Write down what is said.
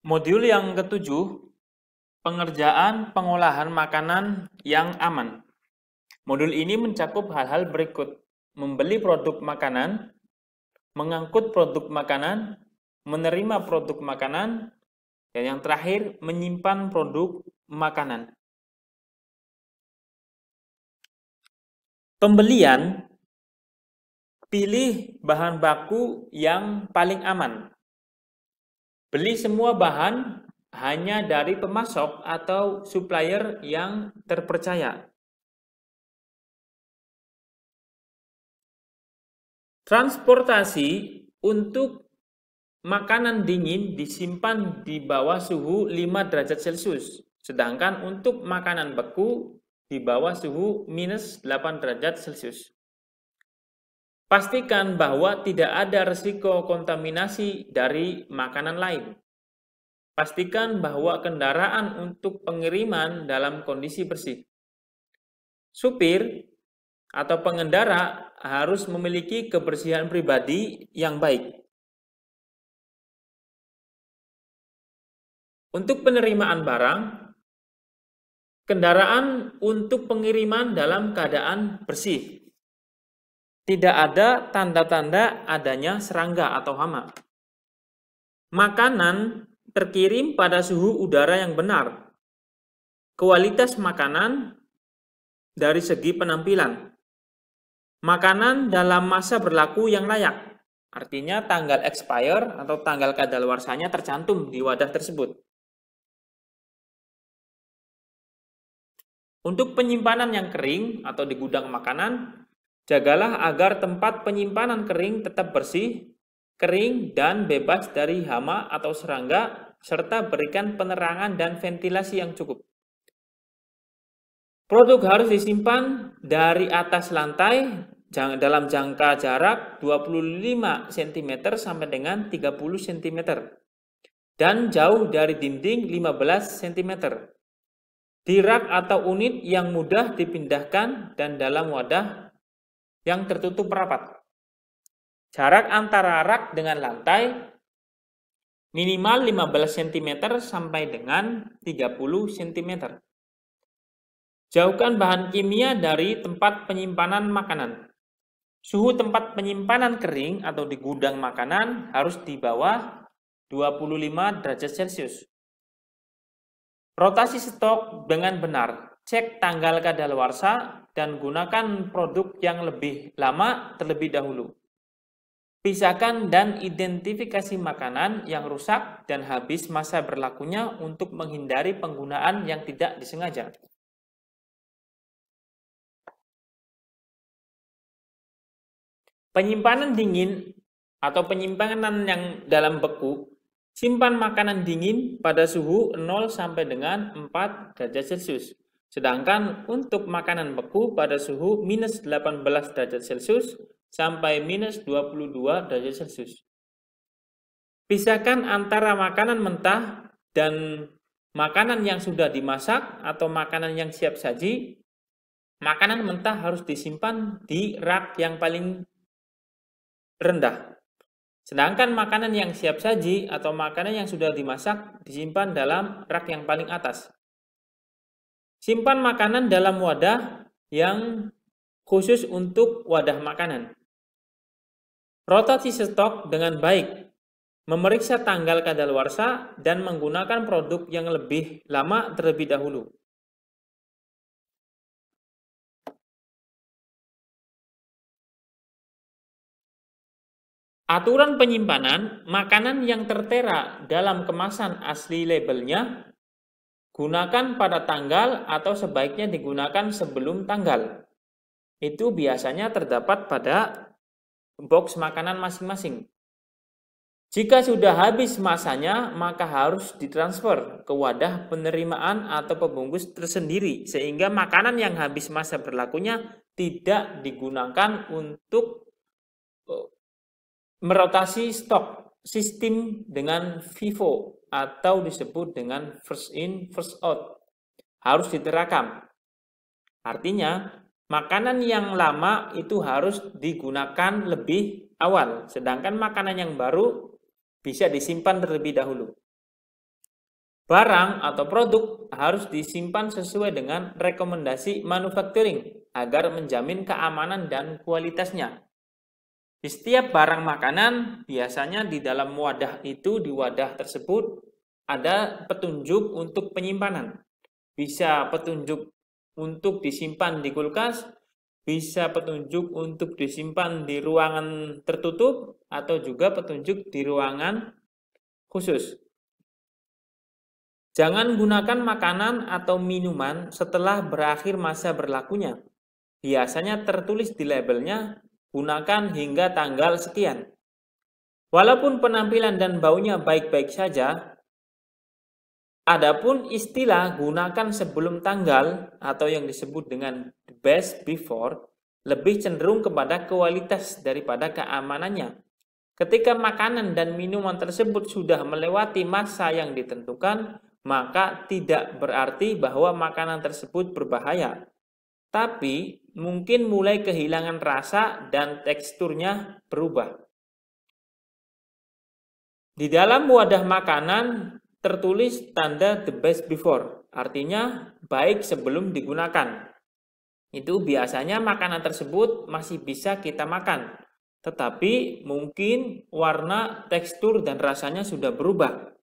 Modul yang ketujuh, pengerjaan pengolahan makanan yang aman. Modul ini mencakup hal-hal berikut: membeli produk makanan, mengangkut produk makanan, menerima produk makanan, dan yang terakhir, menyimpan produk makanan. Pembelian, pilih bahan baku yang paling aman. Beli semua bahan hanya dari pemasok atau supplier yang terpercaya. Transportasi, untuk makanan dingin disimpan di bawah suhu 5 derajat Celcius, sedangkan untuk makanan beku di bawah suhu minus 8 derajat Celcius. Pastikan bahwa tidak ada risiko kontaminasi dari makanan lain. Pastikan bahwa kendaraan untuk pengiriman dalam kondisi bersih. Supir atau pengendara harus memiliki kebersihan pribadi yang baik. Untuk penerimaan barang, kendaraan untuk pengiriman dalam keadaan bersih. Tidak ada tanda-tanda adanya serangga atau hama. Makanan terkirim pada suhu udara yang benar. Kualitas makanan dari segi penampilan. Makanan dalam masa berlaku yang layak. Artinya tanggal expire atau tanggal kadaluarsanya tercantum di wadah tersebut. Untuk penyimpanan yang kering atau di gudang makanan, jagalah agar tempat penyimpanan kering tetap bersih, kering, dan bebas dari hama atau serangga, serta berikan penerangan dan ventilasi yang cukup. Produk harus disimpan dari atas lantai dalam jangka jarak 25 cm sampai dengan 30 cm dan jauh dari dinding 15 cm. Di rak atau unit yang mudah dipindahkan dan dalam wadah yang tertutup rapat. Jarak antara rak dengan lantai minimal 15 cm sampai dengan 30 cm. Jauhkan bahan kimia dari tempat penyimpanan makanan. Suhu tempat penyimpanan kering atau di gudang makanan harus di bawah 25 derajat Celcius. Rotasi stok dengan benar. Cek tanggal kadaluarsa dan gunakan produk yang lebih lama terlebih dahulu. Pisahkan dan identifikasi makanan yang rusak dan habis masa berlakunya untuk menghindari penggunaan yang tidak disengaja. Penyimpanan dingin atau penyimpanan yang dalam beku, simpan makanan dingin pada suhu 0 sampai dengan 4 derajat Celcius. Sedangkan untuk makanan beku pada suhu minus 18 derajat Celcius sampai minus 22 derajat Celcius. Pisahkan antara makanan mentah dan makanan yang sudah dimasak atau makanan yang siap saji. Makanan mentah harus disimpan di rak yang paling rendah. Sedangkan makanan yang siap saji atau makanan yang sudah dimasak disimpan dalam rak yang paling atas. Simpan makanan dalam wadah yang khusus untuk wadah makanan. Rotasi stok dengan baik. Memeriksa tanggal kadaluarsa dan menggunakan produk yang lebih lama terlebih dahulu. Aturan penyimpanan makanan yang tertera dalam kemasan asli labelnya, gunakan pada tanggal atau sebaiknya digunakan sebelum tanggal. Itu biasanya terdapat pada box makanan masing-masing. Jika sudah habis masanya, maka harus ditransfer ke wadah penerimaan atau pembungkus tersendiri, sehingga makanan yang habis masa berlakunya tidak digunakan untuk merotasi stok. Sistem dengan FIFO atau disebut dengan first in, first out harus diterapkan. Artinya, makanan yang lama itu harus digunakan lebih awal, sedangkan makanan yang baru bisa disimpan terlebih dahulu. Barang atau produk harus disimpan sesuai dengan rekomendasi manufacturing agar menjamin keamanan dan kualitasnya. Di setiap barang makanan, biasanya di dalam wadah itu, di wadah tersebut, ada petunjuk untuk penyimpanan. Bisa petunjuk untuk disimpan di kulkas, bisa petunjuk untuk disimpan di ruangan tertutup, atau juga petunjuk di ruangan khusus. Jangan gunakan makanan atau minuman setelah berakhir masa berlakunya. Biasanya tertulis di labelnya, gunakan hingga tanggal sekian. Walaupun penampilan dan baunya baik-baik saja, adapun istilah gunakan sebelum tanggal atau yang disebut dengan the best before lebih cenderung kepada kualitas daripada keamanannya. Ketika makanan dan minuman tersebut sudah melewati masa yang ditentukan, maka tidak berarti bahwa makanan tersebut berbahaya, tapi mungkin mulai kehilangan rasa dan teksturnya berubah. Di dalam wadah makanan tertulis tanda the best before, artinya baik sebelum digunakan. Itu biasanya makanan tersebut masih bisa kita makan, tetapi mungkin warna, tekstur, dan rasanya sudah berubah.